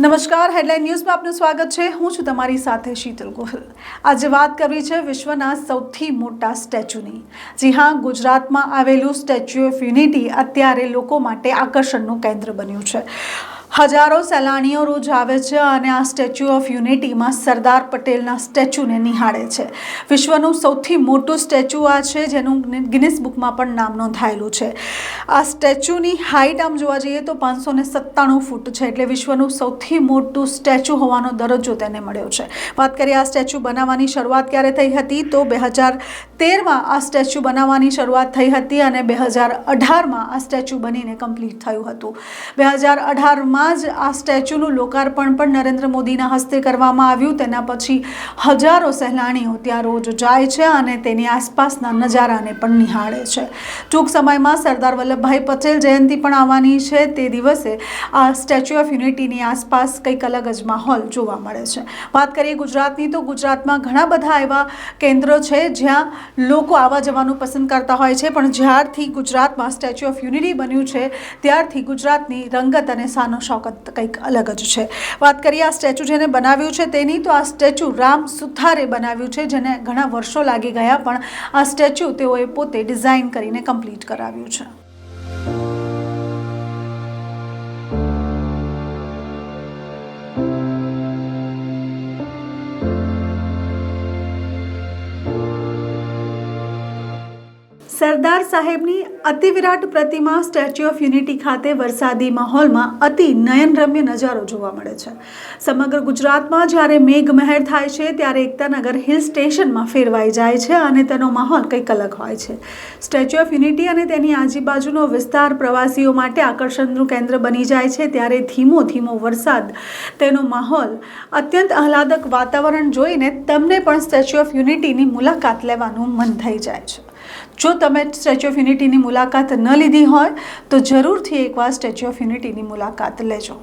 નમસ્કાર, હેડલાઇન ન્યૂઝમાં આપનું સ્વાગત છે। હું છું તમારી સાથે શીતલ ગોહિલ। આજે વાત કરવી છે વિશ્વના સૌથી મોટા સ્ટેચ્યુની। જી હા, ગુજરાતમાં આવેલું સ્ટેચ્યુ ઓફ યુનિટી અત્યારે લોકો માટે આકર્ષણનું કેન્દ્ર બન્યું છે। હજારો સહેલાણીઓ રોજ આવે છે અને આ સ્ટેચ્યુ ઓફ યુનિટીમાં સરદાર પટેલના સ્ટેચ્યુને નિહાળે છે। વિશ્વનું સૌથી મોટું સ્ટેચ્યુ આ છે, જેનું ગિનિસ બુકમાં પણ નામ નોંધાયેલું છે। આ સ્ટેચ્યુની હાઇટ આમ જોવા જઈએ તો 597 ફૂટ છે, એટલે વિશ્વનું સૌથી મોટું સ્ટેચ્યુ હોવાનો દરજ્જો તેને મળ્યો છે। વાત કરીએ આ સ્ટેચ્યુ બનાવવાની શરૂઆત ક્યારે થઈ હતી, તો 2013માં આ સ્ટેચ્યુ બનાવવાની શરૂઆત થઈ હતી અને 2018માં આ સ્ટેચ્યુ બનીને કમ્પ્લીટ થયું હતું। 2018માં જ આ સ્ટેચ્યુનું લોકાર્પણ પણ નરેન્દ્ર મોદીના હસ્તે કરવામાં આવ્યું। તેના પછી હજારો સહેલાણીઓ ત્યાં રોજ જાય છે અને તેની આસપાસના નજારાને પણ નિહાળે છે। ટૂંક સમયમાં સરદાર વલ્લભભાઈ પટેલ જયંતિ પણ આવવાની છે। તે દિવસે આ સ્ટેચ્યુ ઓફ યુનિટીની આસપાસ કંઈક અલગ જ માહોલ જોવા મળે છે। વાત કરીએ ગુજરાતની, તો ગુજરાતમાં ઘણા બધા એવા કેન્દ્રો છે જ્યાં લોકો આવવા જવાનું પસંદ કરતા હોય છે, પણ જ્યારથી ગુજરાતમાં સ્ટેચ્યુ ઓફ યુનિટી બન્યું છે ત્યારથી ગુજરાતની રંગત અને શાનો શોકત કંઈક અલગ જ છે। વાત કરીએ આ સ્ટેચ્યુ જેને બનાવ્યું છે તેની, તો આ સ્ટેચ્યુ રામ સુથારે બનાવ્યું છે, જેને ઘણા વર્ષો લાગી ગયા, પણ આ સ્ટેચ્યુ તેઓએ પોતે ડિઝાઇન કરીને કમ્પ્લીટ કરાવ્યું છે। સરદાર સાહેબની અતિ વિરાટ પ્રતિમા સ્ટેચ્યુ ઓફ યુનિટી ખાતે વરસાદી માહોલમાં અતિ નયનરમ્ય નજારો જોવા મળે છે। સમગ્ર ગુજરાતમાં જ્યારે મેઘમહેર થાય છે ત્યારે એકતાનગર હિલ સ્ટેશનમાં ફેરવાઈ જાય છે અને તેનો માહોલ કંઈક અલગ હોય છે। સ્ટેચ્યુ ઓફ યુનિટી અને તેની આજુબાજુનો વિસ્તાર પ્રવાસીઓ માટે આકર્ષણનું કેન્દ્ર બની જાય છે, ત્યારે ધીમો ધીમો વરસાદ, તેનો માહોલ, અત્યંત આહલાદક વાતાવરણ જોઈને તમને પણ સ્ટેચ્યુ ઓફ યુનિટીની મુલાકાત લેવાનું મન થઈ જાય છે। જો તમે સ્ટેચ્યુ ઓફ યુનિટીની મુલાકાત ન લીધી હોય તો જરૂરથી એકવાર સ્ટેચ્યુ ઓફ યુનિટીની મુલાકાત લેજો।